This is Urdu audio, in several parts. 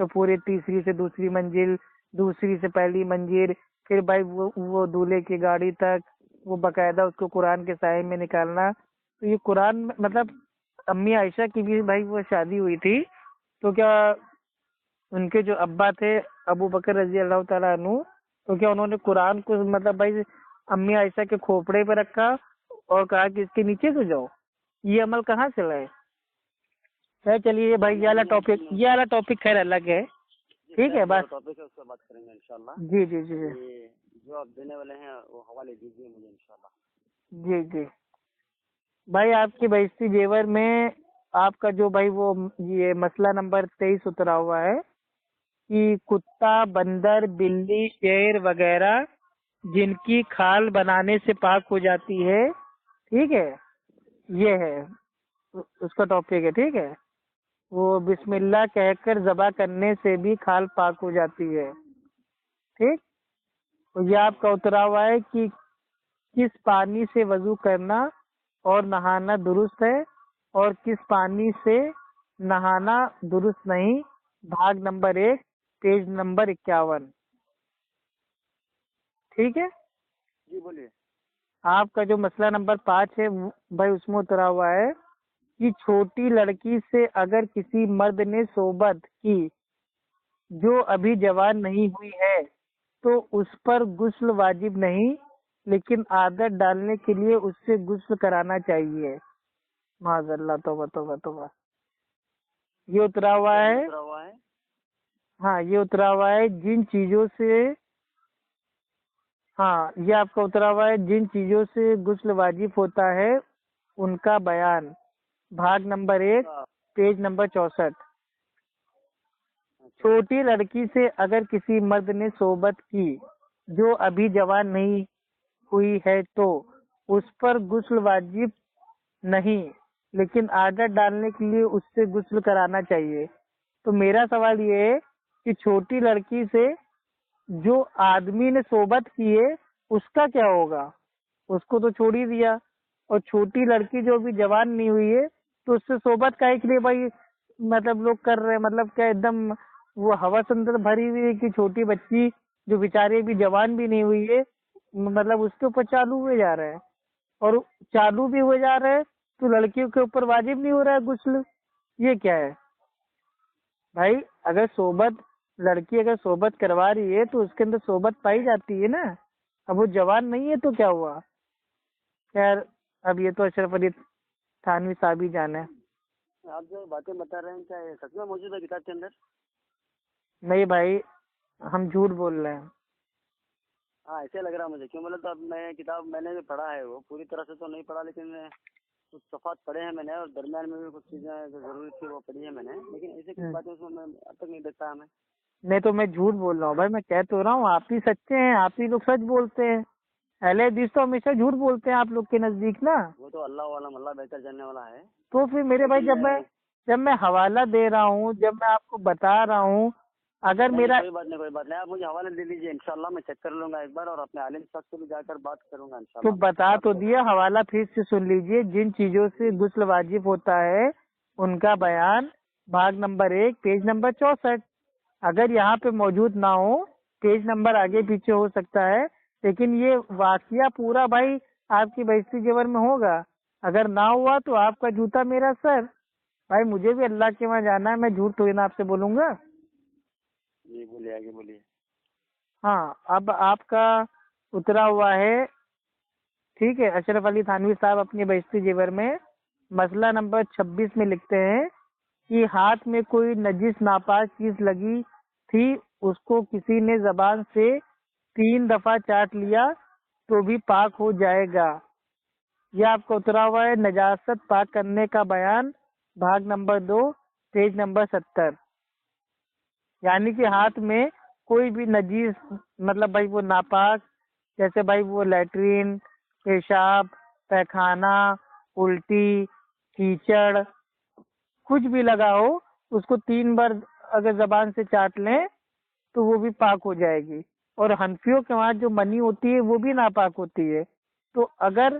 تو پورے تیسری سے دوسری منزل، دوسری سے پہلی منزل، پھر بھائی وہ دولہے کی گاڑی تک، وہ باقاعدہ اس کو قرآن کے سائے میں نکالنا. تو یہ قرآن مطلب امی عائشہ کی بھی بھائی وہ شادی ہوئی تھی تو کیا ان کے جو ابا تھے ابو بکر رضی اللہ تعالیٰ عنہ، تو کیا انہوں نے قرآن کو مطلب بھائی امی عائشہ کے کھوپڑے پہ رکھا اور کہا کہ اس کے نیچے سو جاؤ؟ یہ عمل کہاں سے لائے؟ خیر چلیے بھائی، یہ والا ٹاپک خیر الگ ہے. ٹھیک ہے بس ٹاپک ہے اس پہ بات کریں گے انشاءاللہ. جی جی جی جو آپ دینے والے ہیں وہ حوالے دیجیے مجھے انشاءاللہ. جی جی بھائی، آپ کی بہشتی زیور میں آپ کا جو بھائی وہ یہ مسئلہ نمبر 23 اترا ہوا ہے کہ کتا، بندر، بلی، شیر وغیرہ جن کی کھال بنانے سے پاک ہو جاتی ہے، ٹھیک ہے، یہ ہے اس کا ٹاپک ہے. ٹھیک ہے، وہ بسم اللہ کہہ کر ذبح کرنے سے بھی کھال پاک ہو جاتی ہے. ٹھیک، تو یہ آپ کا اترا ہوا ہے کہ کس پانی سے وضو کرنا اور نہانا درست ہے اور کس پانی سے نہانا درست نہیں. بھاگ نمبر 1 پیج نمبر 51. ٹھیک ہے، جی بولیے. آپ کا جو مسئلہ نمبر 5 ہے بھائی اس میں اترا ہوا ہے کہ چھوٹی لڑکی سے اگر کسی مرد نے صحبت کی جو ابھی جوان نہیں ہوئی ہے تو اس پر غسل واجب نہیں، لیکن عادت ڈالنے کے لیے اس سے غسل کرانا چاہیے. معاذ اللہ، توبہ توبہ توبہ. یہ اترا ہوا ہے، ہاں یہ اترا ہوا ہے جن چیزوں سے، ہاں یہ آپ کا اترا ہوا ہے جن چیزوں سے غسل واجب ہوتا ہے ان کا بیان. بھاگ نمبر 1 پیج نمبر 64. چھوٹی لڑکی سے اگر کسی مرد نے صحبت کی جو ابھی جوان نہیں ہوئی ہے تو اس پر غسل واجب نہیں، لیکن عادت ڈالنے کے لیے اس سے غسل کرانا چاہیے. تو میرا سوال یہ ہے کہ چھوٹی لڑکی سے جو آدمی نے صحبت کی ہے اس کا کیا ہوگا؟ اس کو تو چھوڑ ہی دیا. اور چھوٹی لڑکی جو بھی جوان نہیں ہوئی ہے تو اس سے صحبت کا کے لیے بھائی مطلب لوگ کر رہے ہیں، مطلب کیا ایک دم وہ ہوس اندر بھری ہوئی ہے کہ چھوٹی بچی جو بیچاری بھی جوان بھی نہیں ہوئی ہے مطلب اس کے اوپر چالو ہوئے جا رہے ہیں، اور چالو بھی ہوئے جا رہے ہیں تو لڑکیوں کے اوپر واجب نہیں ہو رہا ہے غسل. یہ کیا ہے بھائی؟ اگر صحبت لڑکی اگر صحبت کروا رہی ہے تو اس کے اندر صحبت پائی جاتی ہے نا. اب وہ جوان نہیں ہے تو کیا ہوا؟ خیر اب یہ تو اشرف علی تھانوی صاحب ہی جانا ہے. آپ جو باتیں بتا رہے ہیں کیا یہ سچ میں موجود ہے کتاب کے اندر؟ نہیں بھائی، ہم جھوٹ بول رہے ہیں. ہاں ایسے لگ رہا مجھے، کیوں بولے تو اب میں کتاب میں نے جو پڑھا ہے وہ پوری طرح سے تو نہیں پڑھا، لیکن کچھ صفحات پڑھے ہیں میں نے، اور درمیان میں بھی کچھ چیزیں جو ضروری تھی وہ پڑھی ہے میں نے، لیکن ایسے کچھ باتیں اس میں اب تک نہیں دیکھتا ہمیں. نہیں تو میں جھوٹ بول رہا ہوں بھائی، میں کہہ تو رہا ہوں آپ ہی سچے ہیں، آپ ہی لوگ سچ بولتے ہیں. اہل حدیث تو ہمیشہ جھوٹ بولتے ہیں آپ لوگ کے نزدیک نا. وہ تو اللہ عالم، اللہ بہتر جاننے والا ہے. تو پھر میرے بھائی جب میں حوالہ دے رہا ہوں، جب میں آپ کو بتا رہا ہوں، اگر میرا کوئی بات نہیں آپ مجھے حوالہ دے دیجیے انشاءاللہ، میں چیک کر لوں گا ایک بار اور اپنے عالم صاحب سے بھی جا کر بات کروں گا انشاءاللہ. تو بتا تو دیا، حوالہ پھر سے سن لیجئے. جن چیزوں سے غسل واجب ہوتا ہے ان کا بیان، بھاگ نمبر 1 پیج نمبر 64. اگر یہاں پہ موجود نہ ہو، پیج نمبر آگے پیچھے ہو سکتا ہے، لیکن یہ واقعہ پورا بھائی آپ کی بہشتی زیور میں ہوگا. اگر نہ ہوا تو آپ کا جوتا میرا سر. بھائی مجھے بھی اللہ کے وہاں جانا ہے، میں جھوٹ تھوڑی نہ آپ سے بولوں گا. جی بولیے، آگے بولیے. ہاں اب آپ کا اترا ہوا ہے، ٹھیک ہے. اشرف علی تھانوی صاحب اپنی بہشتی زیور میں مسئلہ نمبر 26 میں لکھتے ہیں کہ ہاتھ میں کوئی نجس ناپاک چیز لگی تھی، اس کو کسی نے زبان سے 3 دفعہ چاٹ لیا تو بھی پاک ہو جائے گا. یہ آپ کو اترا ہوا ہے نجاست پاک کرنے کا بیان، بھاگ نمبر 2 پیج نمبر 70. یعنی کہ ہاتھ میں کوئی بھی نجیس مطلب بھائی وہ ناپاک، جیسے بھائی وہ لیٹرین، پیشاب، پیخانہ، الٹی، کیچڑ، کچھ بھی لگا ہو، اس کو 3 بار اگر زبان سے چاٹ لیں تو وہ بھی پاک ہو جائے گی. اور حنفیوں کے وہاں جو منی ہوتی ہے وہ بھی ناپاک ہوتی ہے. تو اگر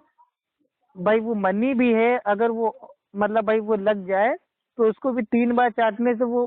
بھائی وہ منی بھی ہے، اگر وہ مطلب بھائی وہ لگ جائے تو اس کو بھی 3 بار چاٹنے سے وہ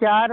4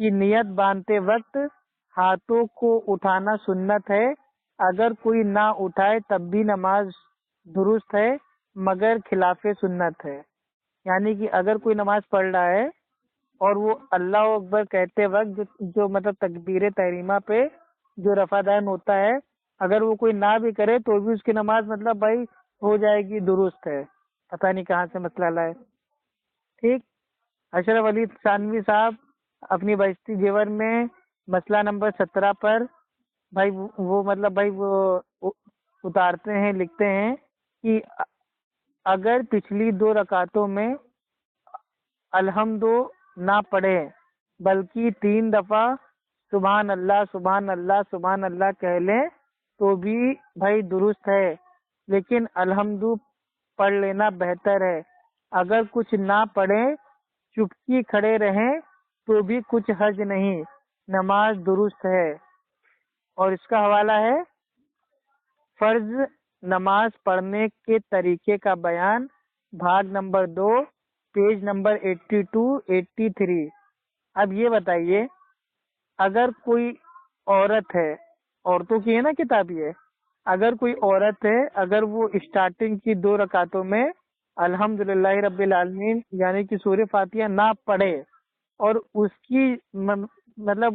کہ نیت باندھتے وقت ہاتھوں کو اٹھانا سنت ہے، اگر کوئی نہ اٹھائے تب بھی نماز درست ہے مگر خلاف سنت ہے۔ یعنی کہ اگر کوئی نماز پڑھ رہا ہے اور وہ اللہ اکبر کہتے وقت جو مطلب تکبیر تحریمہ پہ جو رفع دین ہوتا ہے، اگر وہ کوئی نہ بھی کرے تو بھی اس کی نماز مطلب بھائی ہو جائے گی، درست ہے۔ پتہ نہیں کہاں سے مسئلہ لائے۔ ٹھیک، اشرف علی تھانوی صاحب اپنی بہشتی جیور میں مسئلہ نمبر 17 پر بھائی وہ مطلب بھائی وہ اتارتے ہیں، لکھتے ہیں کہ اگر پچھلی 2 رکعتوں میں الحمد نہ پڑھے بلکہ 3 دفعہ سبحان اللہ سبحان اللہ سبحان اللہ کہہ لیں تو بھی بھائی درست ہے، لیکن الحمد پڑھ لینا بہتر ہے۔ اگر کچھ نہ پڑھیں، چپکی کھڑے رہیں تو بھی کچھ حرج نہیں، نماز درست ہے۔ اور اس کا حوالہ ہے فرض نماز پڑھنے کے طریقے کا بیان، بھاگ نمبر 2، پیج نمبر 82-83۔ اب یہ بتائیے، اگر کوئی عورت ہے، عورتوں کی ہے نا کتاب یہ، اگر کوئی عورت ہے، اگر وہ اسٹارٹنگ کی 2 رکعتوں میں الحمدللہ رب العالمین یعنی کہ سورہ فاتحہ نہ پڑھے اور اس کی مطلب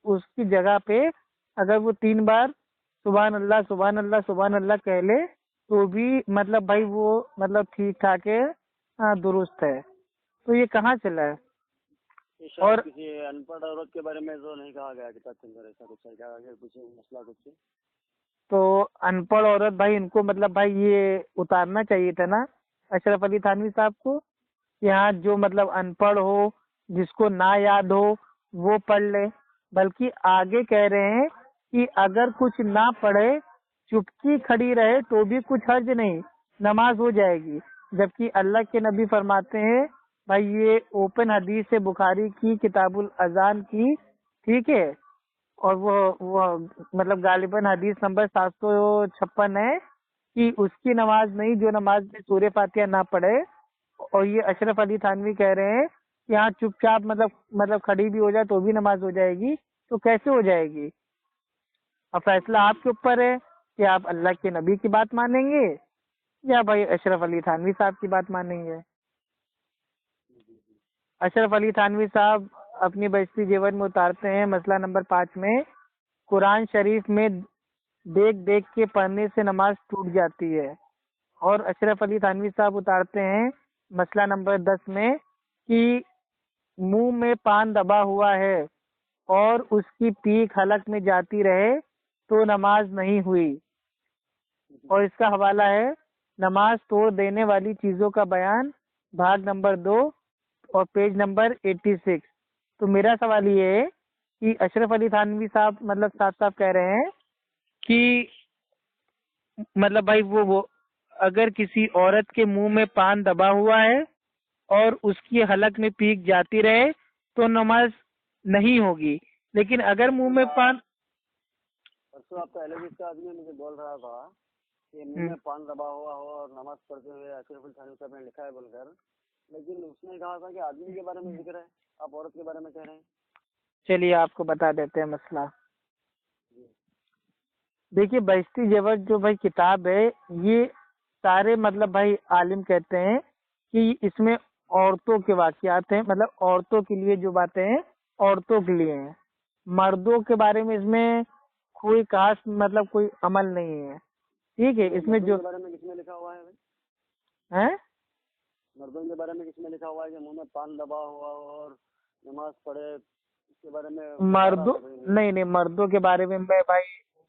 اس کی جگہ پہ اگر وہ 3 بار سبحان اللہ سبحان اللہ سبحان اللہ کہہ لے تو بھی مطلب بھائی وہ مطلب ٹھیک ٹھاک ہے، درست ہے۔ تو یہ کہاں چلا ہے؟ اور کسی ان پڑھ عورت کے بارے میں جو نہیں کہا گیا کتاب کے اندر، ایسا کچھ ہے کیا؟ کچھ مسئلہ کچھ تو ان پڑھ عورت بھائی ان کو مطلب بھائی یہ اتارنا چاہیے تھا نا اشرف علی تھانوی صاحب کو، کہ ہاں جو مطلب ان پڑھ ہو، جس کو نہ یاد ہو وہ پڑھ لے، بلکہ آگے کہہ رہے ہیں کہ اگر کچھ نہ پڑھے چپکی کھڑی رہے تو بھی کچھ حرج نہیں، نماز ہو جائے گی۔ جبکہ اللہ کے نبی فرماتے ہیں بھائی، یہ اوپن حدیث ہے بخاری کی کتاب الاذان کی، ٹھیک ہے، اور وہ مطلب غالباً حدیث نمبر 756 ہے کہ اس کی نماز نہیں جو نماز میں سورہ فاتحہ نہ پڑھے۔ اور یہ اشرف علی تھانوی کہہ رہے ہیں کہ ہاں چپ چاپ مطلب کھڑی بھی ہو جائے تو بھی نماز ہو جائے گی، تو کیسے ہو جائے گی؟ اب فیصلہ آپ کے اوپر ہے کہ آپ اللہ کے نبی کی بات مانیں گے یا بھائی اشرف علی تھانوی صاحب کی بات مانیں گے۔ اشرف علی تھانوی صاحب اپنی بہشتی جیور میں اتارتے ہیں مسئلہ نمبر 5 میں، قرآن شریف میں دیکھ دیکھ کے پڑھنے سے نماز ٹوٹ جاتی ہے۔ اور اشرف علی تھانوی صاحب اتارتے ہیں مسئلہ نمبر 10 میں کہ منہ میں پان دبا ہوا ہے اور اس کی پیک حلق میں جاتی رہے تو نماز نہیں ہوئی۔ اور اس کا حوالہ ہے نماز توڑ دینے والی چیزوں کا بیان، بھاگ نمبر 2 اور پیج نمبر 86۔ تو میرا سوال یہ ہے کہ اشرف علی تھانوی صاحب مطلب صاحب کہہ رہے ہیں کہ مطلب بھائی وہ اگر کسی عورت کے منہ میں پان دبا ہوا ہے اور اس کی حلق میں پیک جاتی رہے تو نماز نہیں ہوگی، لیکن اگر منہ میں پان پرسوں آپ کا ایلوجی کا آدمی مجھے بول رہا تھا کہ منہ میں پان دبا ہوا ہو اور نماز پڑھتے ہوئے اشرف علی تھانوی صاحب نے لکھا ہے بول کر، لیکن اس نے کہا تھا کہ آدمی کے بارے میں ذکر ہے، آپ عورت کے بارے میں کہہ رہے ہیں۔ چلیے آپ کو بتا دیتے ہیں مسئلہ۔ دیکھیے بہشتی جیور جو بھائی کتاب ہے، یہ سارے مطلب بھائی عالم کہتے ہیں کہ اس میں عورتوں کے واقعات ہیں، مطلب عورتوں کے لیے جو باتیں ہیں عورتوں کے لیے ہیں، مردوں کے بارے میں اس میں کوئی خاص مطلب کوئی عمل نہیں ہے، ٹھیک ہے۔ اس میں جو بارے میں کس میں لکھا ہوا ہے ہیں مردوں کے بارے میں کس میں لکھا ہوا ہے کہ منہ میں پان دبا ہوا ہو اور نماز پڑھے، اس کے بارے میں مردوں نہیں مردوں کے بارے میں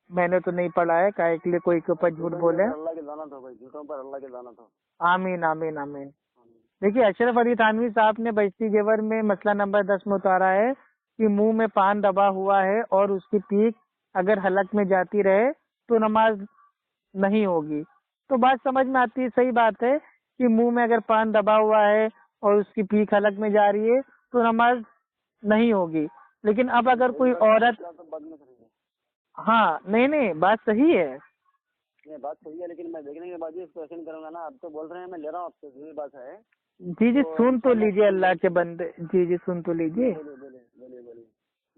میں نے تو نہیں پڑھا ہے، کائے کے لیے کوئی کے اوپر جھوٹ بولے۔ اللہ کے لعنت ہو بھائی، جھوٹوں پر اللہ کے لعنت ہو۔ آمین آمین آمین۔ دیکھیے اشرف علی تھانوی صاحب نے بہشتی جیور میں مسئلہ نمبر 10 میں اتارا ہے کہ منہ میں پان دبا ہوا ہے اور اس کی پیک اگر حلق میں جاتی رہے تو نماز نہیں ہوگی۔ تو بات سمجھ میں آتی ہے، صحیح بات ہے کہ منہ میں اگر پان دبا ہوا ہے اور اس کی پیک حلق میں جا رہی ہے تو نماز نہیں ہوگی، لیکن اب اگر کوئی عورت ہاں نہیں بات صحیح ہے، بات صحیح ہے، لیکن میں دیکھنے کے بعد ہی اس کو ایکشن کروں گا نا۔ اب تو بول رہے ہیں، میں لے رہا ہوں آپ سے، صحیح بات ہے۔ جی سن تو لیجیے اللہ کے بندے، جی سن تو لیجیے۔ بولیے۔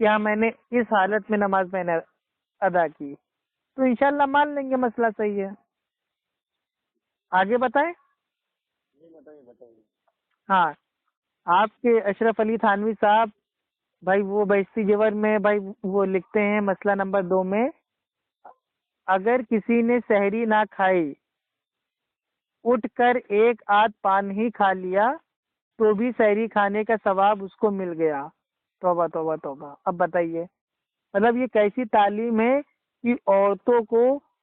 کہ ہاں میں نے اس حالت میں نماز میں نے ادا کی، تو انشاءاللہ مان لیں گے مسئلہ صحیح ہے. آگے بتائیں. جی بتائیے. ہاں، آپ کے اشرف علی تھانوی صاحب بھائی وہ بہشتی جیور میں بھائی وہ لکھتے ہیں مسئلہ نمبر 2 میں، اگر کسی نے سحری نہ کھائی اٹھ کر ایک آدھ پان ہی کھا لیا تو بھی سحری کھانے کا ثواب اس کو مل گیا. توبہ توبہ توبہ. اب بتائیے مطلب یہ کیسی تعلیم ہے کہ عورتوں کو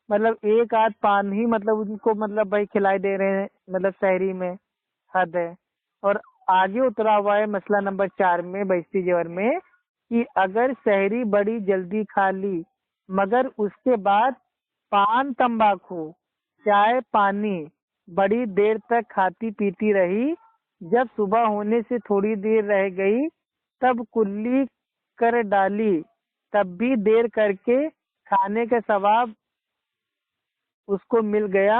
مطلب ایک آدھ پان ہی مطلب ان کو مطلب بھائی کھلائے دے رہے ہیں مطلب سحری میں، حد ہے. اور آگے اترا ہوا ہے مسئلہ نمبر 4 میں بہشتی جیور میں کہ اگر سحری بڑی جلدی کھا لی مگر اس کے بعد پان تمباکو چائے پانی بڑی دیر تک کھاتی پیتی رہی، جب صبح ہونے سے تھوڑی دیر رہ گئی تب کلی کر ڈالی، تب بھی دیر کر کے کھانے کا ثواب اس کو مل گیا،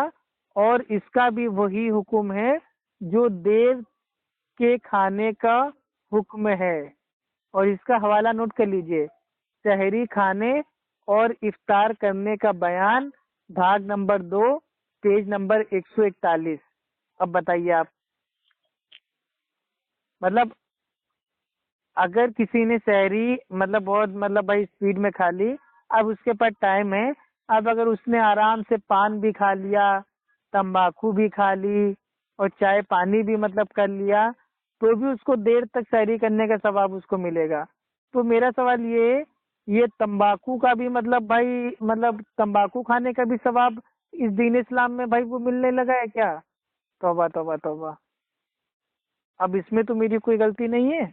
اور اس کا بھی وہی حکم ہے جو دیر کے کھانے کا حکم ہے. اور اس کا حوالہ نوٹ کر لیجئے، سحری کھانے اور افطار کرنے کا بیان، بھاگ نمبر 2 پیج نمبر 141. اب بتائیے آپ مطلب اگر کسی نے سحری مطلب بہت مطلب بھائی اسپیڈ میں کھا لی، اب اس کے پاس ٹائم ہے، اب اگر اس نے آرام سے پان بھی کھا لیا، تمباکو بھی کھا لی اور چائے پانی بھی مطلب کر لیا تو بھی اس کو دیر تک سحری کرنے کا ثواب اس کو ملے گا. تو میرا سوال یہ تمباکو کا بھی مطلب بھائی مطلب تمباکو کھانے کا بھی ثواب اس دین اسلام میں بھائی وہ ملنے لگا ہے کیا؟ توبہ توبہ توبہ. اب اس میں تو میری کوئی غلطی نہیں ہے.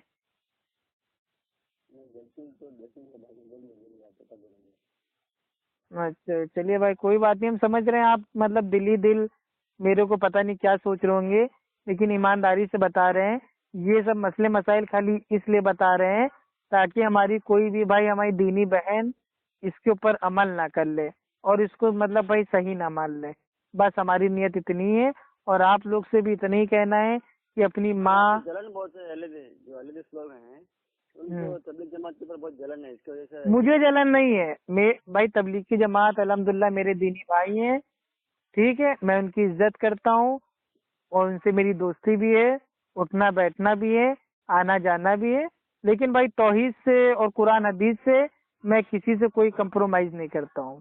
اچھا چلیے بھائی کوئی بات نہیں، ہم سمجھ رہے ہیں آپ مطلب دل ہی دل میرے کو پتہ نہیں کیا سوچ رہے ہوں گے، لیکن ایمانداری سے بتا رہے ہیں یہ سب مسئلے مسائل خالی اس لیے بتا رہے ہیں تاکہ ہماری کوئی بھی بھائی ہماری دینی بہن اس کے اوپر عمل نہ کر لے اور اس کو مطلب بھائی صحیح نہ مان لے. بس ہماری نیت اتنی ہے، اور آپ لوگ سے بھی اتنا ہی کہنا ہے کہ اپنی ماں جلن بہت ہے جو اہل لوگ ہیں ان کو تبلیغ جماعت کے اوپر بہت جلن ہے، اس کی وجہ سے مجھے جلن نہیں ہے. بھائی تبلیغ کی جماعت الحمدللہ میرے دینی بھائی ہیں، ٹھیک ہے، میں ان کی عزت کرتا ہوں اور ان سے میری دوستی بھی ہے، اٹھنا بیٹھنا بھی ہے، آنا جانا بھی ہے، لیکن بھائی توحید سے اور قرآن حدیث سے میں کسی سے کوئی کمپرومائز نہیں کرتا ہوں.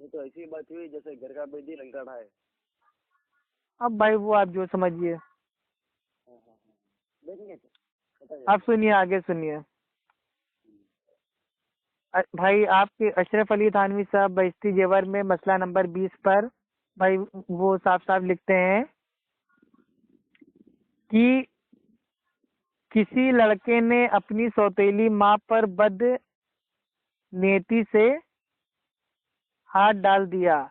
یہ تو ایسی بات ہوئی جیسے گھر کا بیٹی لنکا ڈھائے. اب بھائی وہ آپ جو سمجھیے. دیکھیں آپ سنیے آگے سنیے. بھائی آپ کے اشرف علی تھانوی صاحب بہشتی جیور میں مسئلہ نمبر 20 پر بھائی وہ صاف صاف لکھتے ہیں کہ کسی لڑکے نے اپنی سوتیلی ماں پر بد نیتی سے ہاتھ ڈال دیا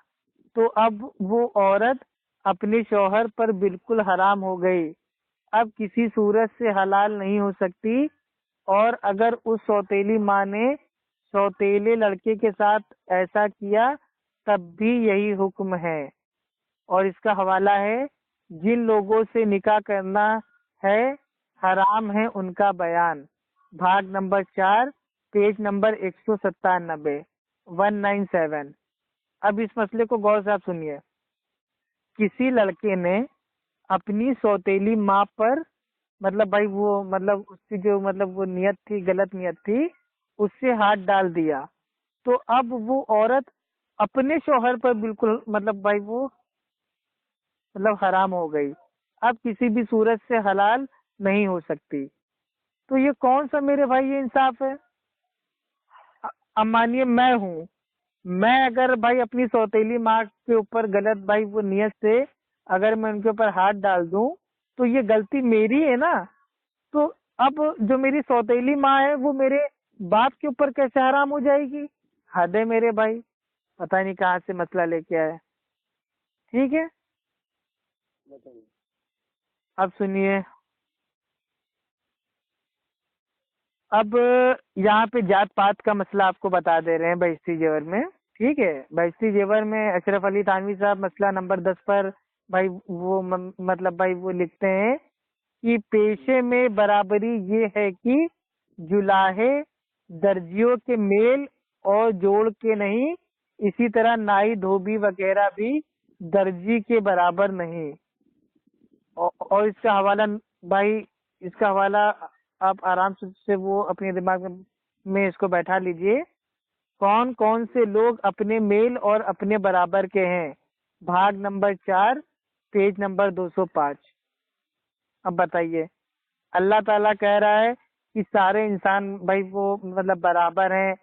تو اب وہ عورت اپنے شوہر پر بالکل حرام ہو گئی، اب کسی صورت سے حلال نہیں ہو سکتی. اور اگر اس سوتیلی ماں نے سوتیلے لڑکے کے ساتھ ایسا کیا تب بھی یہی حکم ہے. اور اس کا حوالہ ہے جن لوگوں سے نکاح کرنا ہے حرام ہے ان کا بیان، بھاگ نمبر 4 پیج نمبر 197 197. اب اس مسئلے کو غور سے آپ سنیے. کسی لڑکے نے اپنی سوتیلی ماں پر مطلب بھائی وہ مطلب اس کی جو مطلب وہ نیت تھی غلط نیت تھی اس سے ہاتھ ڈال دیا تو اب وہ عورت اپنے شوہر پر بالکل مطلب بھائی وہ مطلب حرام ہو گئی، اب کسی بھی صورت سے حلال نہیں ہو سکتی. تو یہ کون سا میرے بھائی یہ انصاف ہے؟ اب مانیے میں ہوں، میں اگر بھائی اپنی سوتیلی ماں کے اوپر غلط بھائی وہ نیت سے اگر میں ان کے اوپر ہاتھ ڈال دوں تو یہ غلطی میری ہے نا. تو اب جو میری سوتیلی ماں ہے وہ میرے باپ کے اوپر کیسے حرام ہو جائے گی؟ حد ہے میرے بھائی، پتہ نہیں کہاں سے مسئلہ لے کے آئے. ٹھیک ہے اب سنیے. اب یہاں پہ جات پات کا مسئلہ آپ کو بتا دے رہے ہیں بہشتی جیور میں، ٹھیک ہے. بہشتی جیور میں اشرف علی تھانوی صاحب مسئلہ نمبر 10 پر بھائی وہ مطلب بھائی وہ لکھتے ہیں کہ پیشے میں برابری یہ ہے کہ جلاہے درجیوں کے میل اور جوڑ کے نہیں، اسی طرح نائی دھوبی وغیرہ بھی درجی کے برابر نہیں۔ اور اس کا حوالہ بھائی، اس کا حوالہ آپ آرام سے وہ اپنے دماغ میں اس کو بیٹھا لیجئے۔ کون کون سے لوگ اپنے میل اور اپنے برابر کے ہیں، بھاگ نمبر 4 پیج نمبر 205۔ اب بتائیے، اللہ تعالیٰ کہہ رہا ہے کہ سارے انسان بھائی وہ مطلب برابر ہیں،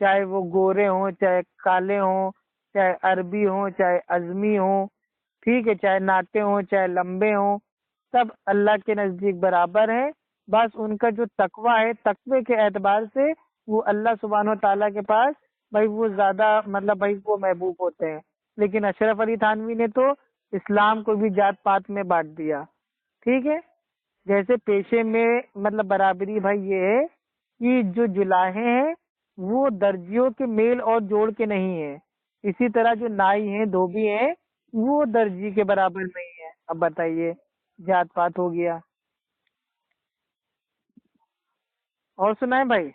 چاہے وہ گورے ہوں، چاہے کالے ہوں، چاہے عربی ہوں، چاہے عجمی ہوں، ٹھیک ہے، چاہے ناٹے ہوں، چاہے لمبے ہوں، سب اللہ کے نزدیک برابر ہیں۔ بس ان کا جو تقویٰ ہے، تقوی کے اعتبار سے وہ اللہ سبحانہ و تعالیٰ کے پاس بھائی وہ زیادہ مطلب بھائی وہ محبوب ہوتے ہیں۔ لیکن اشرف علی تھانوی نے تو اسلام کو بھی جات پات میں بانٹ دیا، ٹھیک ہے۔ جیسے پیشے میں مطلب برابری بھائی یہ ہے کہ جو جلاہے ہیں وہ درجیوں کے میل اور جوڑ کے نہیں ہیں، اسی طرح جو نائی ہیں، دھوبی ہیں، وہ درجی کے برابر نہیں ہے۔ اب بتائیے، جات پات ہو گیا۔ اور سنائیں بھائی،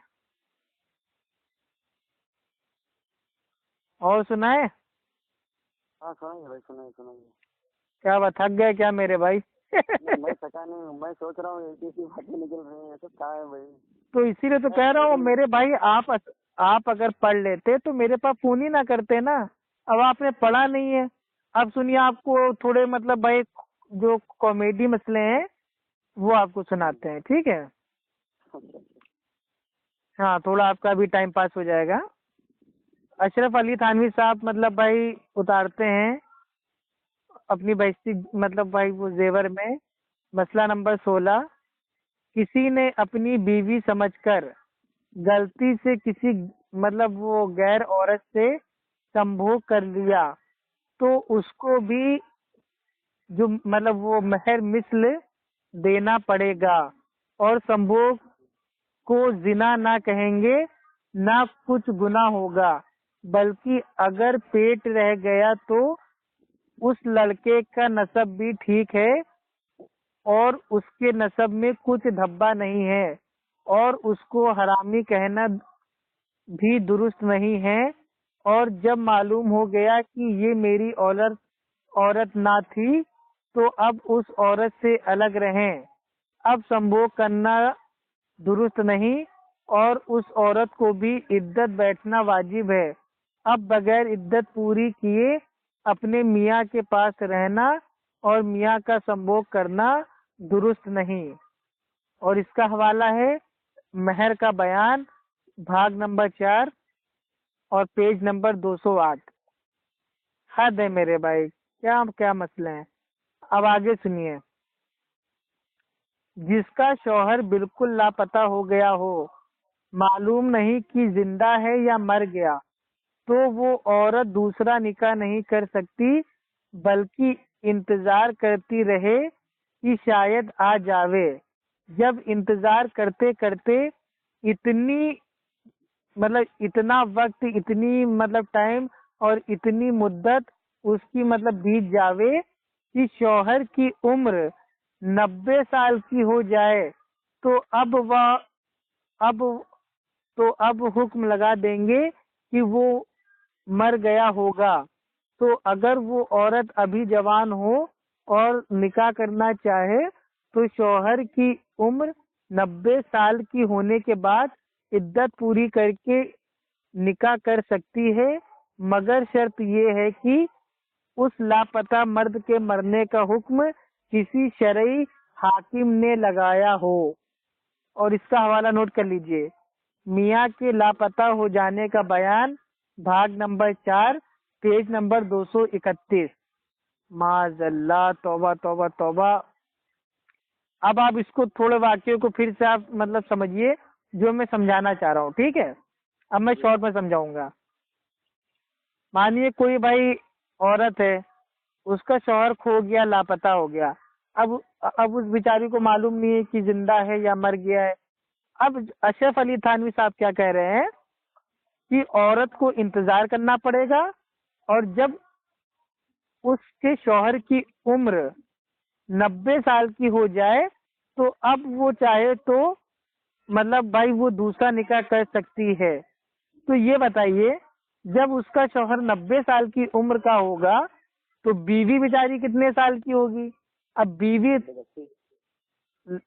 اور سنائیں؟ ہاں سنائیے بھائی، سنائیے۔ کیا بات، تھک گئے کیا میرے بھائی؟ میں تھکا نہیں ہوں، میں سوچ رہا ہوں ایسی باتیں نکل رہی ہیں، سب کہاں ہے بھائی؟ تو اسی لیے تو کہہ رہا ہوں میرے بھائی، آپ اگر پڑھ لیتے تو میرے پاس فون ہی نہ کرتے نا۔ اب آپ نے پڑھا نہیں ہے۔ اب سنیے، آپ کو تھوڑے مطلب بھائی جو کامیڈی مسئلے ہیں وہ آپ کو سناتے ہیں، ٹھیک ہے؟ ہاں، تھوڑا آپ کا بھی ٹائم پاس ہو جائے گا۔ اشرف علی تھانوی صاحب مطلب بھائی اتارتے ہیں اپنی بہشتی مطلب بھائی وہ زیور میں، مسئلہ نمبر 16، کسی نے اپنی بیوی سمجھ کر غلطی سے کسی مطلب وہ غیر عورت سے سمبھوگ کر لیا تو اس کو بھی جو مطلب وہ مہر مثل دینا پڑے گا، اور سمبھوگ کو زنا نہ کہیں گے، نہ کچھ گناہ ہوگا، بلکہ اگر پیٹ رہ گیا تو اس لڑکے کا نسب بھی ٹھیک ہے اور اس کے نسب میں کچھ دھبا نہیں ہے، اور اس کو حرامی کہنا بھی درست نہیں ہے۔ اور جب معلوم ہو گیا کہ یہ میری عورت نہ تھی تو اب اس عورت سے الگ رہیں، اب سمبھوگ کرنا درست نہیں، اور اس عورت کو بھی عدت بیٹھنا واجب ہے۔ اب بغیر عدت پوری کیے اپنے میاں کے پاس رہنا اور میاں کا سمبھوگ کرنا درست نہیں۔ اور اس کا حوالہ ہے مہر کا بیان، بھاگ نمبر 4 اور پیج نمبر 208۔ حد ہے میرے بھائی، کیا مسئلہ ہے۔ اب آگے سنیے، جس کا شوہر بالکل لاپتہ ہو گیا ہو، معلوم نہیں کہ زندہ ہے یا مر گیا، تو وہ عورت دوسرا نکاح نہیں کر سکتی، بلکہ انتظار کرتی رہے کہ شاید آ جاوے۔ جب انتظار کرتے کرتے اتنا وقت، اتنی مطلب ٹائم اور اتنی مدت اس کی مطلب بیت جاوے کہ شوہر کی عمر 90 سال کی ہو جائے تو اب حکم لگا دیں گے کہ وہ مر گیا ہوگا۔ تو اگر وہ عورت ابھی جوان ہو اور نکاح کرنا چاہے تو شوہر کی عمر 90 سال کی ہونے کے بعد عدت پوری کر کے نکاح کر سکتی ہے، مگر شرط یہ ہے کہ اس لاپتہ مرد کے مرنے کا حکم کسی شرعی حاکم نے لگایا ہو۔ اور اس کا حوالہ نوٹ کر لیجئے، میاں کے لاپتہ ہو جانے کا بیان، بھاگ نمبر 4 پیج نمبر 231۔ معاذ اللہ، توبہ توبہ توبہ۔ اب آپ اس کو تھوڑے واقعے کو پھر سے آپ مطلب سمجھیے جو میں سمجھانا چاہ رہا ہوں، ٹھیک ہے؟ اب میں شارٹ میں سمجھاؤں گا۔ مانیے کوئی بھائی عورت ہے، اس کا شوہر کھو گیا، لاپتہ ہو گیا، اب اس بیچاری کو معلوم نہیں ہے کہ زندہ ہے یا مر گیا ہے۔ اب اشرف علی تھانوی صاحب کیا کہہ رہے ہیں کہ عورت کو انتظار کرنا پڑے گا، اور جب اس کے شوہر کی عمر 90 سال کی ہو جائے تو اب وہ چاہے تو مطلب بھائی وہ دوسرا نکاح کر سکتی ہے. تو یہ بتائیے جب اس کا شوہر 90 سال کی عمر کا ہوگا تو بیوی بیچاری کتنے سال کی ہوگی؟ اب بیوی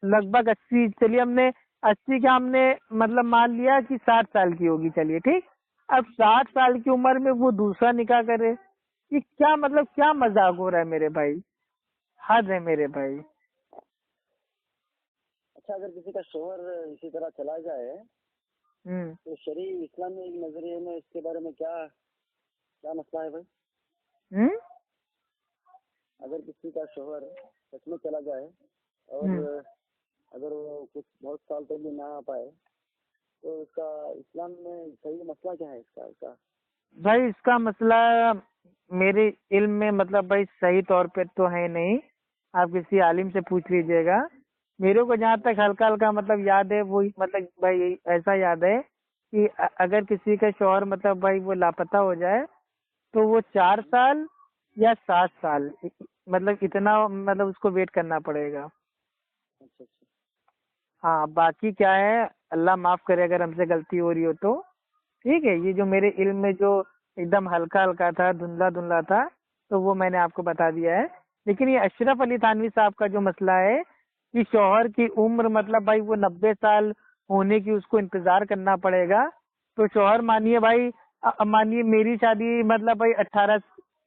لگ بھگ 80، چلیے ہم نے 80 کا ہم نے مطلب مان لیا کہ 60 سال کی ہوگی. چلیے ٹھیک. اب 60 سال کی عمر میں وہ دوسرا نکاح کرے، یہ کیا مطلب کیا مذاق ہو رہا ہے میرے بھائی؟ حد ہے میرے بھائی. اچھا اگر کسی کا شوہر اسی طرح چلا جائے تو شرعی اسلامی نظریے میں اس کے بارے میں کیا کیا مسئلہ ہے بھائی؟ اگر کسی کا شوہر سچ میں چلا جائے اور اگر وہ کچھ بہت سال تک بھی نہ آ پائے تو اس کا اسلام میں صحیح مسئلہ کیا ہے اس کا؟ بھائی اس کا مسئلہ میرے علم میں مطلب بھائی صحیح طور پہ تو ہے نہیں، آپ کسی عالم سے پوچھ لیجئے گا. میرے کو جہاں تک ہلکا ہلکا مطلب یاد ہے وہ مطلب بھائی ایسا یاد ہے کہ اگر کسی کا شوہر مطلب بھائی وہ لاپتہ ہو جائے تو وہ 4 سال یا 7 سال مطلب اتنا مطلب اس کو ویٹ کرنا پڑے گا. ہاں باقی کیا ہے اللہ معاف کرے اگر ہم سے غلطی ہو رہی ہو تو ٹھیک ہے. یہ جو میرے علم میں جو ایک دم ہلکا ہلکا تھا، دھندلا دھندلا تھا، تو وہ میں نے آپ کو بتا دیا ہے. لیکن یہ اشرف علی تھانوی صاحب کا جو مسئلہ ہے کہ شوہر کی عمر مطلب بھائی وہ 90 سال ہونے کی اس کو انتظار کرنا پڑے گا. تو شوہر مانیے بھائی، مانیے میری شادی مطلب بھائی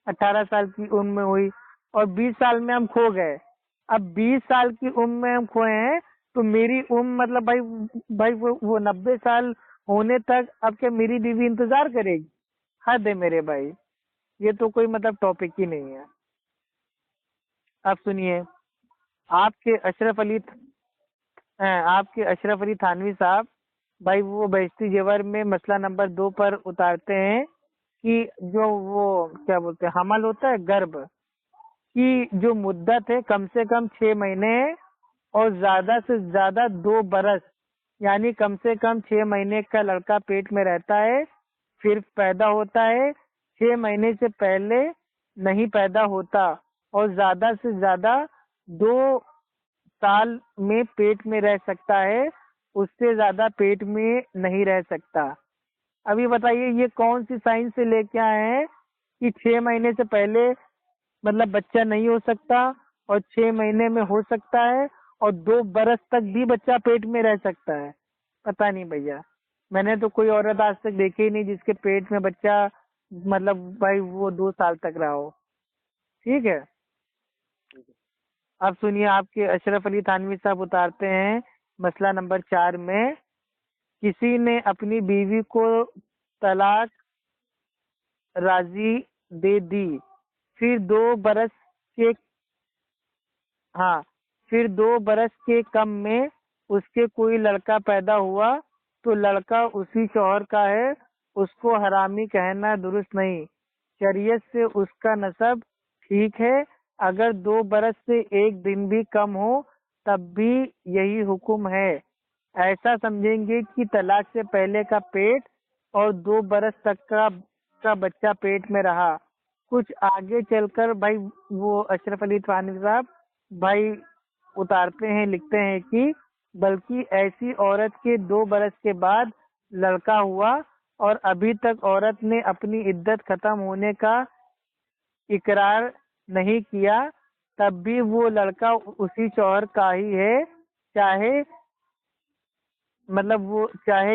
18 سال کی عمر میں ہوئی اور 20 سال میں ہم کھو گئے. اب 20 سال کی عمر میں ہم کھوئے ہیں تو میری عمر مطلب بھائی وہ 90 سال ہونے تک اب کیا میری بیوی انتظار کرے گی؟ حد ہے میرے بھائی، یہ تو کوئی مطلب ٹاپک ہی نہیں ہے. اب سنیے، آپ کے اشرف علی تھانوی صاحب بھائی وہ بہشتی زیور میں مسئلہ نمبر 2 پر اتارتے ہیں کہ جو وہ کیا بولتے ہیں حمل ہوتا ہے گربھ کی جو مدت ہے کم سے کم 6 مہینے اور زیادہ سے زیادہ 2 برس، یعنی کم سے کم 6 مہینے کا لڑکا پیٹ میں رہتا ہے پھر پیدا ہوتا ہے، 6 مہینے سے پہلے نہیں پیدا ہوتا اور زیادہ سے زیادہ 2 سال میں پیٹ میں رہ سکتا ہے، اس سے زیادہ پیٹ میں نہیں رہ سکتا. ابھی بتائیے یہ کون سی سائنس سے لے کے آئے ہیں کہ 6 مہینے سے پہلے مطلب بچہ نہیں ہو سکتا اور 6 مہینے میں ہو سکتا ہے اور 2 برس تک بھی بچہ پیٹ میں رہ سکتا ہے؟ پتہ نہیں بھیا، میں نے تو کوئی عورت آج تک دیکھی ہی نہیں جس کے پیٹ میں بچہ مطلب بھائی وہ 2 سال تک رہا ہو. ٹھیک ہے. اب سنیے، آپ کے اشرف علی تھانوی صاحب اتارتے ہیں مسئلہ نمبر 4 میں، کسی نے اپنی بیوی کو طلاق راضی دے دی، پھر 2 برس کے کم میں اس کے کوئی لڑکا پیدا ہوا تو لڑکا اسی شوہر کا ہے، اس کو حرامی کہنا درست نہیں. شریعت سے اس کا نسب ٹھیک ہے، اگر 2 برس سے 1 دن بھی کم ہو تب بھی یہی حکم ہے. ایسا سمجھیں گے کہ طلاق سے پہلے کا پیٹ اور 2 برس تک کا بچہ پیٹ میں رہا. کچھ آگے چل کر بھائی وہ اشرف علی تھانوی صاحب بھائی اتارتے ہیں، لکھتے ہیں کہ بلکہ ایسی عورت کے 2 برس کے بعد لڑکا ہوا اور ابھی تک عورت نے اپنی عدت ختم ہونے کا اقرار نہیں کیا تب بھی وہ لڑکا اسی شوہر کا ہی ہے، چاہے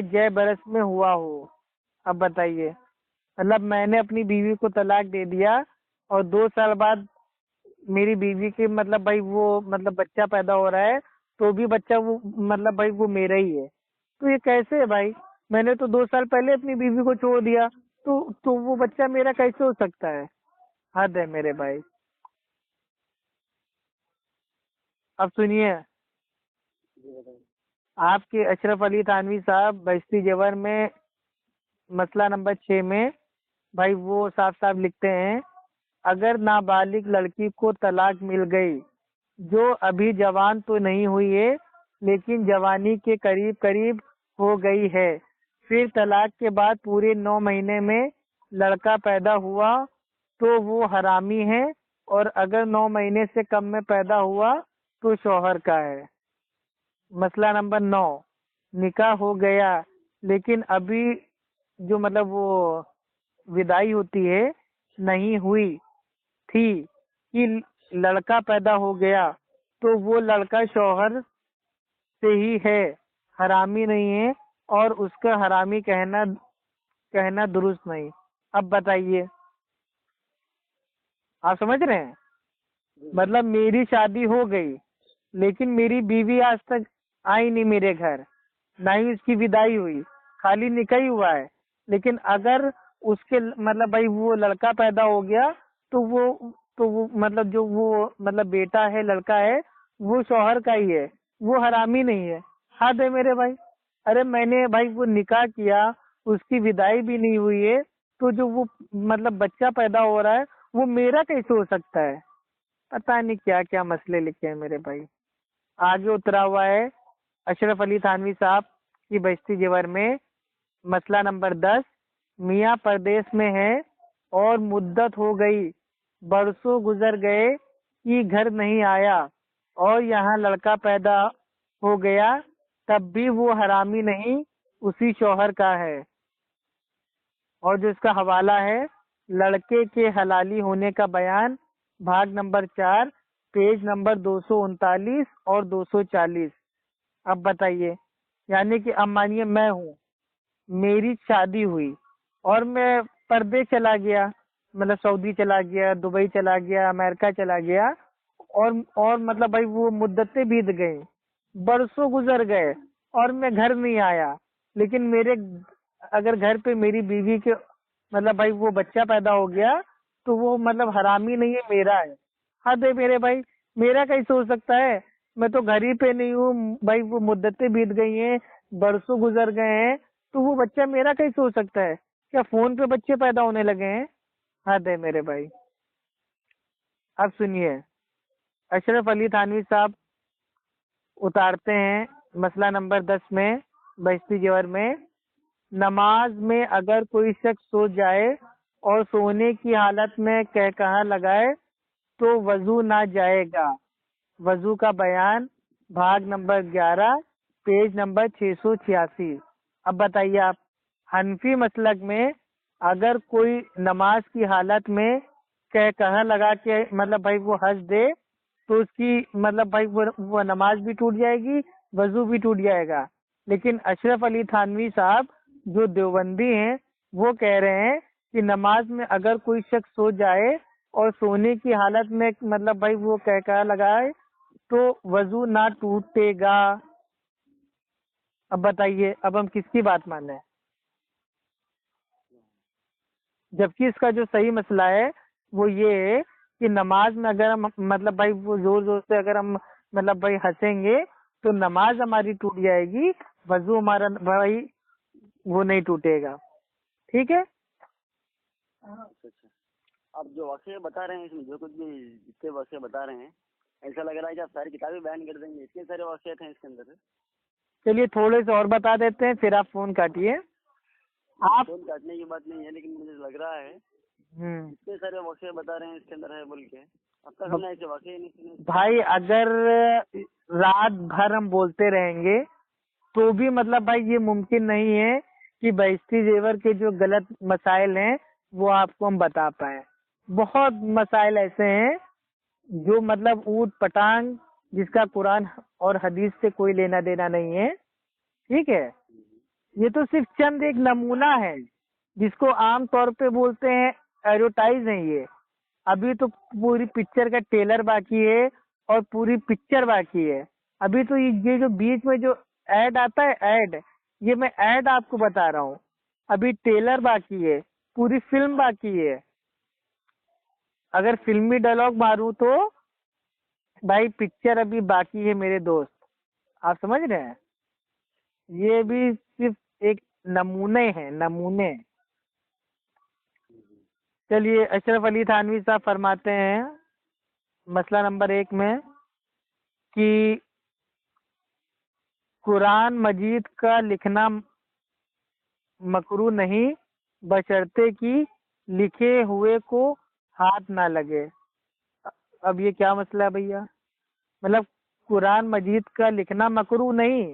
جے برس میں ہوا ہو. اب بتائیے مطلب میں نے اپنی بیوی کو طلاق دے دیا اور 2 سال بعد میری بیوی کے مطلب بھائی وہ مطلب بچہ پیدا ہو رہا ہے تو بھی بچہ وہ مطلب بھائی وہ میرا ہی ہے. تو یہ کیسے ہے بھائی؟ میں نے تو 2 سال پہلے اپنی بیوی کو چھوڑ دیا تو وہ بچہ میرا کیسے ہو سکتا ہے؟ حد ہے میرے بھائی. اب سنیے، آپ کے اشرف علی تھانوی صاحب بہشتی زیور میں مسئلہ نمبر 6 میں بھائی وہ صاف صاف لکھتے ہیں، اگر نابالغ لڑکی کو طلاق مل گئی جو ابھی جوان تو نہیں ہوئی ہے لیکن جوانی کے قریب قریب ہو گئی ہے، پھر طلاق کے بعد پورے 9 مہینے میں لڑکا پیدا ہوا تو وہ حرامی ہے، اور اگر 9 مہینے سے کم میں پیدا ہوا تو شوہر کا ہے. مسئلہ نمبر 9، نکاح ہو گیا لیکن ابھی جو مطلب وہ ودائی ہوتی ہے نہیں ہوئی تھی کہ لڑکا پیدا ہو گیا، تو وہ لڑکا شوہر سے ہی ہے، حرامی نہیں ہے، اور اس کا حرامی کہنا درست نہیں۔ اب بتائیے، آپ سمجھ رہے ہیں؟ مطلب میری شادی ہو گئی لیکن میری بیوی آج تک آئی نہیں میرے گھر، نہ ہی اس کی ودائی ہوئی، خالی نکاح ہی ہوا ہے، لیکن اگر اس کے مطلب بھائی وہ لڑکا پیدا ہو گیا تو وہ مطلب جو وہ مطلب بیٹا ہے، لڑکا ہے، وہ شوہر کا ہی ہے، وہ حرامی نہیں ہے۔ حد ہے میرے بھائی، ارے میں نے بھائی وہ نکاح کیا، اس کی ودائی بھی نہیں ہوئی ہے، تو جو وہ مطلب بچہ پیدا ہو رہا ہے وہ میرا کیسے ہو سکتا ہے؟ پتہ نہیں کیا کیا مسئلے لکھے ہیں میرے بھائی۔ آگے اترا ہوا ہے اشرف علی تھانوی صاحب کی بہشتی جیور میں، مسئلہ نمبر 10، میاں پردیس میں ہے اور مدت ہو گئی، برسوں گزر گئے کہ گھر نہیں آیا، اور یہاں لڑکا پیدا ہو گیا، تب بھی وہ حرامی نہیں، اسی شوہر کا ہے۔ اور جو اس کا حوالہ ہے، لڑکے کے حلالی ہونے کا بیان، بھاگ نمبر 4، پیج نمبر 239 اور 240۔ اب بتائیے، یعنی کہ اب مانیے میں ہوں، میری شادی ہوئی اور میں پردے چلا گیا، مطلب سعودی چلا گیا، دبئی چلا گیا، امریکہ چلا گیا، اور مطلب بھائی وہ مدتیں بیت گئیں، برسوں گزر گئے اور میں گھر نہیں آیا، لیکن میرے اگر گھر پہ میری بیوی کے مطلب بھائی وہ بچہ پیدا ہو گیا تو وہ مطلب حرامی نہیں ہے، میرا ہے۔ حد ہے میرے بھائی، میرا کیسے ہو سکتا ہے؟ میں تو گھر ہی پہ نہیں ہوں بھائی، وہ مدتیں بیت گئی ہیں، برسوں گزر گئے ہیں، تو وہ بچہ میرا کیسے ہو سکتا ہے؟ کیا فون پہ بچے پیدا ہونے لگے ہیں؟ حد ہے میرے بھائی۔ اب سنیے، اشرف علی تھانوی صاحب اتارتے ہیں مسئلہ نمبر 10 میں بہشتی جیور میں، نماز میں اگر کوئی شخص سو جائے اور سونے کی حالت میں کہا لگائے تو وضو نہ جائے گا۔ وضو کا بیان، بھاگ نمبر 11، پیج نمبر 686۔ اب بتائیے آپ، حنفی مسلک میں اگر کوئی نماز کی حالت میں کہا لگا کے مطلب بھائی وہ ہنس دے تو اس کی مطلب بھائی وہ نماز بھی ٹوٹ جائے گی، وضو بھی ٹوٹ جائے گا۔ لیکن اشرف علی تھانوی صاحب جو دیوبندی ہیں وہ کہہ رہے ہیں کہ نماز میں اگر کوئی شخص سو جائے اور سونے کی حالت میں مطلب بھائی وہ کہا لگائے تو وضو نہ ٹوٹے گا۔ اب بتائیے، اب ہم کس کی بات مانیں؟ جبکہ اس کا جو صحیح مسئلہ ہے وہ یہ ہے کہ نماز میں اگر ہم مطلب بھائی وہ زور زور سے اگر ہم مطلب بھائی ہنسیں گے تو نماز ہماری ٹوٹ جائے گی، وضو ہمارا بھائی وہ نہیں ٹوٹے گا۔ ٹھیک ہے؟ اچھا، آپ جو واقعے بتا رہے ہیں اس میں جو کچھ بھی جتنے واقعے بتا رہے ہیں، ایسا لگ رہا ہے کہ آپ ساری کتابیں بیان کر دیں گے، اتنے سارے واقعات ہیں اس کے اندر۔ چلیے تھوڑے سے اور بتا دیتے ہیں پھر آپ فون کاٹیے۔ آپ فون کاٹنے کی بات نہیں ہے، لیکن مجھے لگ رہا ہے اتنے سارے واقعے بتا رہے ہیں اس کے اندر ہے بول کے، اب تک ہم نے ایسے واقعے نہیں سنے۔ بھائی اگر رات بھر ہم بولتے رہیں گے تو بھی مطلب بھائی یہ ممکن نہیں ہے کہ بہشتی زیور کے جو غلط مسائل ہیں وہ آپ کو ہم بتا پائیں۔ بہت مسائل ایسے ہیں جو مطلب اوٹ پٹانگ جس کا قرآن اور حدیث سے کوئی لینا دینا نہیں ہے۔ ٹھیک ہے؟ یہ تو صرف چند ایک نمونہ ہے جس کو عام طور پہ بولتے ہیں ایڈورٹائز ہیں۔ یہ ابھی تو پوری پکچر کا ٹیلر باقی ہے اور پوری پکچر باقی ہے۔ ابھی تو یہ جو بیچ میں جو ایڈ آتا ہے، ایڈ، یہ میں ایڈ آپ کو بتا رہا ہوں، ابھی ٹیلر باقی ہے، پوری فلم باقی ہے۔ اگر فلمی ڈائلاگ ماروں تو بھائی پکچر ابھی باقی ہے میرے دوست، آپ سمجھ رہے ہیں؟ یہ بھی صرف ایک نمونے ہیں، نمونے۔ چلیے اشرف علی تھانوی صاحب فرماتے ہیں مسئلہ نمبر 1 میں کہ قرآن مجید کا لکھنا مکروہ نہیں بشرطے کہ لکھے ہوئے کو ہاتھ نہ لگے۔ اب یہ کیا مسئلہ ہے بھیا؟ مطلب قرآن مجید کا لکھنا مکروہ نہیں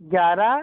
11,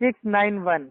691।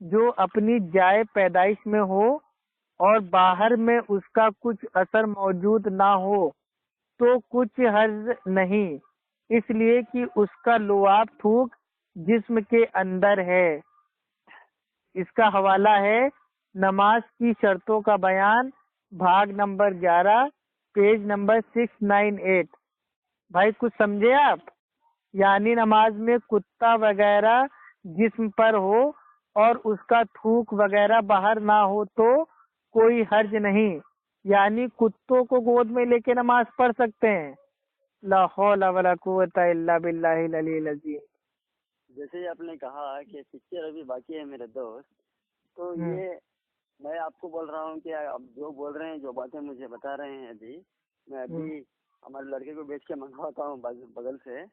جو اپنی جائے پیدائش میں ہو اور باہر میں اس کا کچھ اثر موجود نہ ہو تو کچھ حرج نہیں، اس لیے کہ اس کا لعاب تھوک جسم کے اندر ہے۔ اس کا حوالہ ہے نماز کی شرطوں کا بیان، بھاگ نمبر 11، پیج نمبر 698۔ بھائی کچھ سمجھے آپ؟ یعنی نماز میں کتا وغیرہ جسم پر ہو اور اس کا تھوک وغیرہ باہر نہ ہو تو کوئی حرج نہیں، یعنی کتوں کو گود میں لے کے نماز پڑھ سکتے ہیں۔ لا حول ولا قوت الا باللہ العلی العظیم۔ جیسے آپ نے کہا کہ پکچر ابھی باقی ہے میرے دوست، تو یہ میں آپ کو بول رہا ہوں کہ آپ جو بول رہے ہیں، جو باتیں مجھے بتا رہے ہیں ابھی، میں ابھی ہمارے لڑکے کو بیچ کے منگواتا ہوں بغل سے۔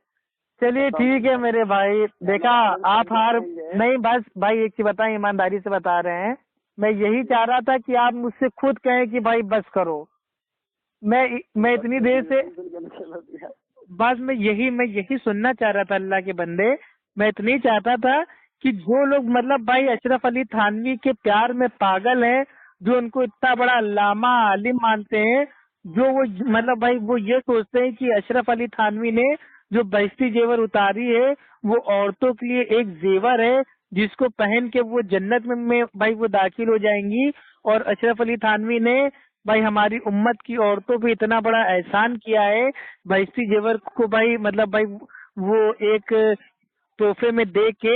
چلیے ٹھیک ہے میرے بھائی، دیکھا آپ ہار نہیں، بس بھائی ایک چیز بتائیں، ایمانداری سے بتا رہے ہیں، میں یہی چاہ رہا تھا کہ آپ مجھ سے خود کہیں کہ بھائی بس کرو۔ میں اتنی دیر سے بس میں یہی سننا چاہ رہا تھا اللہ کے بندے، میں اتنی چاہتا تھا کہ جو لوگ مطلب بھائی اشرف علی تھانوی کے پیار میں پاگل ہیں، جو ان کو اتنا بڑا علامہ عالم مانتے ہیں، جو وہ مطلب بھائی وہ یہ سوچتے ہیں کہ اشرف علی تھانوی نے جو بہشتی زیور اتاری ہے وہ عورتوں کے لیے ایک زیور ہے جس کو پہن کے وہ جنت میں بھائی وہ داخل ہو جائیں گی، اور اشرف علی تھانوی نے بھائی ہماری امت کی عورتوں پہ اتنا بڑا احسان کیا ہے بہشتی زیور کو بھائی مطلب بھائی وہ ایک تحفے میں دے کے،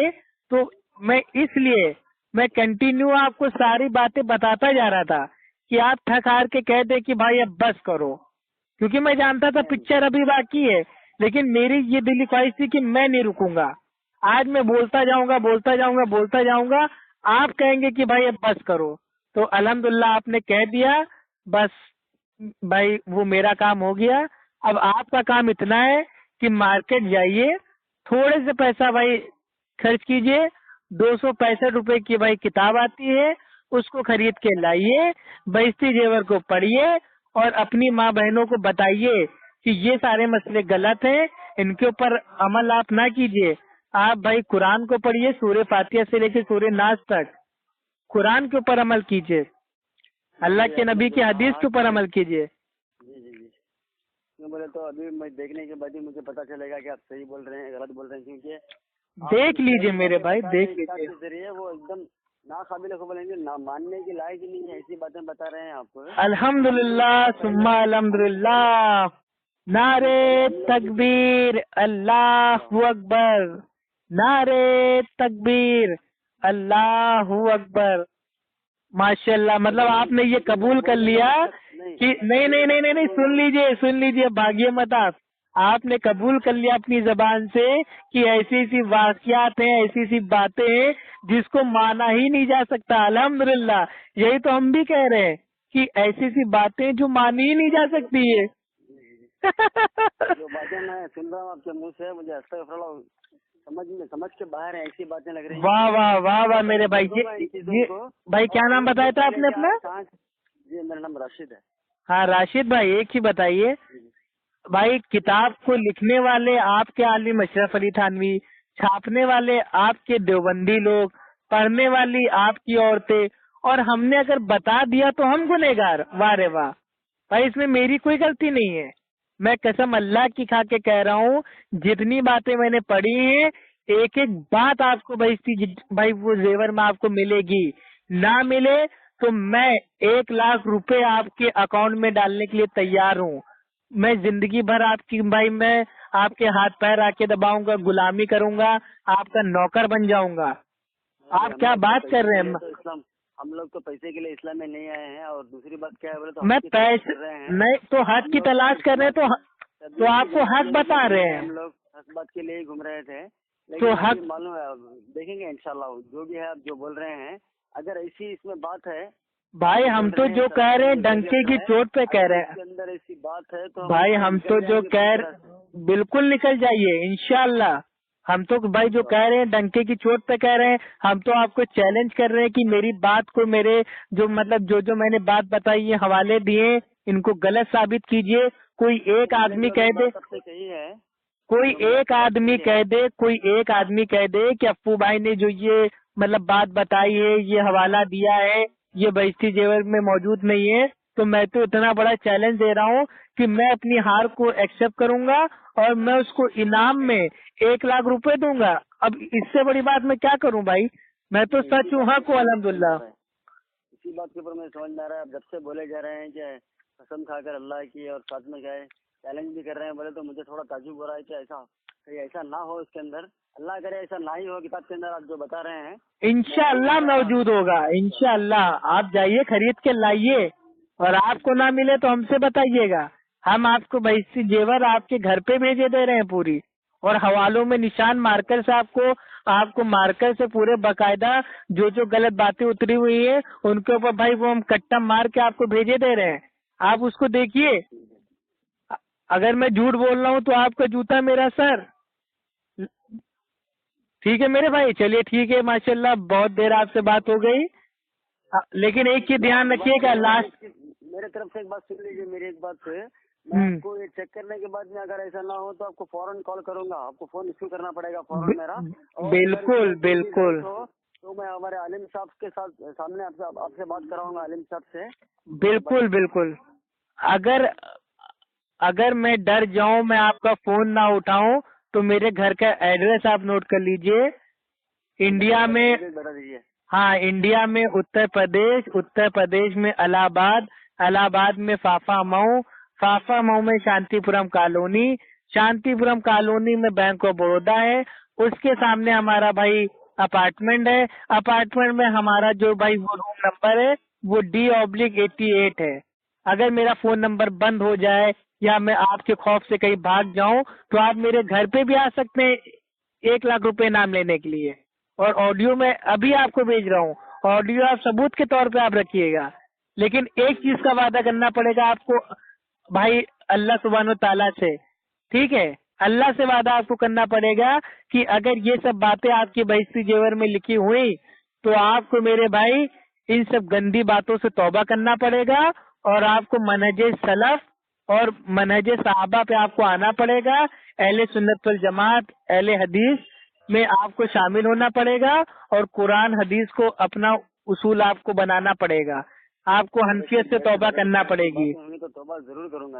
تو میں اس لیے میں کنٹینیو آپ کو ساری باتیں بتاتا جا رہا تھا کہ آپ تھک ہار کے کہہ دیں کہ بھائی اب بس کرو، کیونکہ میں جانتا تھا پکچر ابھی باقی ہے، لیکن میری یہ دلی خواہش تھی کہ میں نہیں رکوں گا، آج میں بولتا جاؤں گا، آپ کہیں گے کہ بھائی اب بس کرو، تو الحمدللہ آپ نے کہہ دیا، بس بھائی وہ میرا کام ہو گیا۔ اب آپ کا کام اتنا ہے کہ مارکیٹ جائیے، تھوڑے سے پیسہ بھائی خرچ کیجئے، 265 کی بھائی کتاب آتی ہے، اس کو خرید کے لائیے، بہشتی زیور کو پڑھیے اور اپنی ماں بہنوں کو بتائیے کہ یہ سارے مسئلے غلط ہیں، ان کے اوپر عمل آپ نہ کیجئے، آپ بھائی قرآن کو پڑھیے، سورہ فاتحہ سے لے کے سورہ ناس تک قرآن کے اوپر عمل کیجئے، اللہ کے نبی کی حدیث کے اوپر عمل کیجئے۔ جی بولے تو ابھی میں دیکھنے کے بعد ہی مجھے پتا چلے گا کہ آپ صحیح بول رہے ہیں غلط بول رہے ہیں، کیونکہ دیکھ لیجئے میرے بھائی، دیکھ لیجئے، ذریعے وہ ایک دم ناقابل قبول ہیں، نہ ماننے کی لائق ہی نہیں ہے، ایسی باتیں بتا رہے ہیں آپ کو۔ الحمدللہ ثم الحمدللہ، نعرے تکبیر، اللہ اکبر، نعرے تکبیر، اللہ اکبر، ماشاء اللہ۔ مطلب آپ نے یہ قبول کر لیا کہ نہیں، سن لیجئے بھاگیے مت آپ نے قبول کر لیا اپنی زبان سے کہ ایسی واقعات ہیں، ایسی باتیں ہیں جس کو مانا ہی نہیں جا سکتا۔ الحمدللہ، یہی تو ہم بھی کہہ رہے ہیں کہ ایسی باتیں جو مانی ہی نہیں جا سکتی ہے۔ جو باتیں میں سن رہا ہوں آپ کے منہ سے، مجھے سمجھ کے باہر ہے، ایسی باتیں لگ رہی ہیں۔ واہ واہ واہ واہ میرے بھائی، بھائی کیا نام بتایا تھا آپ نے اپنا؟ جی میرا نام راشد ہے۔ ہاں راشد بھائی، ایک ہی بتائیے بھائی، کتاب کو لکھنے والے آپ کے عالم اشرف علی تھانوی، چھاپنے والے آپ کے دیوبندی لوگ، پڑھنے والی آپ کی عورتیں، اور ہم نے اگر بتا دیا تو ہم گنہگار؟ واہ رے واہ بھائی، اس میں میری کوئی غلطی نہیں ہے، میں قسم اللہ کی کھا کے کہہ رہا ہوں، جتنی باتیں میں نے پڑھی ہیں ایک ایک بات آپ کو بھائی وہ زیور میں آپ کو ملے گی، نہ ملے تو میں 1,00,000 روپے آپ کے اکاؤنٹ میں ڈالنے کے لیے تیار ہوں، میں زندگی بھر آپ کی بھائی میں آپ کے ہاتھ پیر آ کے دباؤں گا، غلامی کروں گا، آپ کا نوکر بن جاؤں گا۔ آپ کیا بات کر رہے ہیں؟ ہم لوگ تو پیسے کے لیے اسلام میں نہیں آئے ہیں، اور دوسری بات کیا ہے بولے تو میں پیسے نہیں تو حق کی تلاش کر رہے ہیں، تو آپ کو حق بتا رہے ہیں، ہم لوگ حق بات کے لیے ہی گھوم رہے تھے، تو لیکن حق معلوم ہے، دیکھیں گے انشاءاللہ جو بھی ہے آپ جو بول رہے ہیں، اگر ایسی اس میں بات ہے بھائی، ہم تو جو کہہ رہے ہیں ڈنکے کی چوٹ پہ کہہ رہے ہیں، اندر ایسی بات ہے تو بھائی ہم تو جو کہہ رہے بالکل نکل جائیے انشاءاللہ، ہم تو بھائی جو کہہ رہے ہیں ڈنکے کی چوٹ پہ کہہ رہے ہیں، ہم تو آپ کو چیلنج کر رہے ہیں کہ میری بات کو، میرے جو مطلب جو میں نے بات بتائی، یہ حوالے دیے، ان کو غلط ثابت کیجئے، کوئی ایک آدمی کہہ دے، کوئی ایک آدمی کہہ دے کہ افو بھائی نے جو یہ مطلب بات بتائی ہے، یہ حوالہ دیا ہے، یہ بہشتی زیور میں موجود نہیں ہے، تو میں تو اتنا بڑا چیلنج دے رہا ہوں کہ میں اپنی ہار کو ایکسپٹ کروں گا اور میں اس کو انعام میں 1,00,000 روپے دوں گا۔ اب اس سے بڑی بات میں کیا کروں بھائی، میں تو سچ ہوں، حق ہوں الحمدللہ۔ اسی بات کے اوپر مجھے سمجھ میں آ رہا ہے، اب جب سے بولے جا رہے ہیں کہ قسم کھا کر اللہ کی اور ساتھ میں کیا ہے چیلنج بھی کر رہے ہیں بولے، تو مجھے تھوڑا تعجب ہو رہا ہے کہ ایسا نہ ہو اس کے اندر، اللہ کرے ایسا نہ ہی ہو کتاب کے اندر آپ جو بتا رہے ہیں۔ انشاءاللہ موجود ہوگا، انشاءاللہ آپ جائیے خرید کے لائیے، اور آپ کو نہ ملے تو ہم سے بتائیے گا، ہم آپ کو بہشتی زیور آپ کے گھر پہ بھیجے دے رہے ہیں پوری، اور حوالوں میں نشان مارکر سے آپ کو مارکر سے پورے باقاعدہ جو غلط باتیں اتری ہوئی ہیں ان کے اوپر بھائی وہ ہم کٹا مار کے آپ کو بھیجے دے رہے ہیں، آپ اس کو دیکھیے۔ اگر میں جھوٹ بول رہا ہوں تو آپ کا جوتا میرا سر۔ ٹھیک ہے میرے بھائی، چلیے ٹھیک ہے، ماشاءاللہ بہت دیر آپ سے بات ہو گئی، لیکن ایک چیز دھیان رکھیے گا، لاسٹ میرے طرف سے ایک بات سن لیجیے، میری ایک بات ہے، میں آپ کو یہ چیک کرنے کے بعد میں اگر ایسا نہ ہو تو آپ کو فوراً کال کروں گا، آپ کو فون ایشو کرنا پڑے گا فوراً میرا، بالکل بالکل تو میں ہمارے عالم صاحب کے ساتھ سامنے آپ سے بات کراؤں گا، عالم صاحب سے۔ بالکل بالکل، اگر میں ڈر جاؤں میں آپ کا فون نہ اٹھاؤں تو میرے گھر کا ایڈریس آپ نوٹ کر لیجئے۔ انڈیا میں، بتا دیجیے۔ ہاں انڈیا میں اتر پردیش میں الہ آباد میں فافا مئو میں شانتی پورم کالونی میں بینک آف بڑودا ہے، اس کے سامنے ہمارا بھائی اپارٹمنٹ ہے، اپارٹمنٹ میں ہمارا جو بھائی وہ روم نمبر ہے وہ D/88 ہے۔ اگر میرا فون نمبر بند ہو جائے یا میں آپ کے خوف سے کہیں بھاگ جاؤں تو آپ میرے گھر پہ بھی آ سکتے ہیں 1,00,000 روپے انعام لینے کے لیے، اور آڈیو میں ابھی آپ کو بھیج رہا ہوں، آڈیو آپ ثبوت کے طور پہ آپ رکھیے گا، لیکن ایک چیز کا وعدہ کرنا پڑے گا آپ کو بھائی اللہ سبحانہ تعالیٰ سے، ٹھیک ہے، اللہ سے وعدہ آپ کو کرنا پڑے گا کہ اگر یہ سب باتیں آپ کی بہشتی زیور میں لکھی ہوئی تو آپ کو میرے بھائی ان سب گندی باتوں سے توبہ کرنا پڑے گا، اور آپ کو منہج سلف اور منہج صحابہ پہ آپ کو آنا پڑے گا، اہل سنت والجماعت اہل حدیث میں آپ کو شامل ہونا پڑے گا، اور قرآن حدیث کو اپنا اصول آپ کو بنانا پڑے گا، آپ کو حنفیت سے توبہ کرنا پڑے گی۔ تو توبہ ضرور کروں گا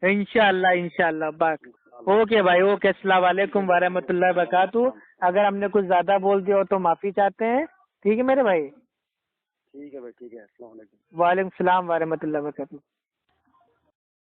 انشاءاللہ بات اوکے بھائی، اوکے، السلام علیکم ورحمۃ اللہ وبرکاتہ۔ اگر ہم نے کچھ زیادہ بول دیا ہو تو معافی چاہتے ہیں، ٹھیک ہے میرے بھائی؟ ٹھیک ہے بھائی، ٹھیک ہے، السلام علیکم۔ وعلیکم السلام ورحمۃ اللہ وبرکاتہ۔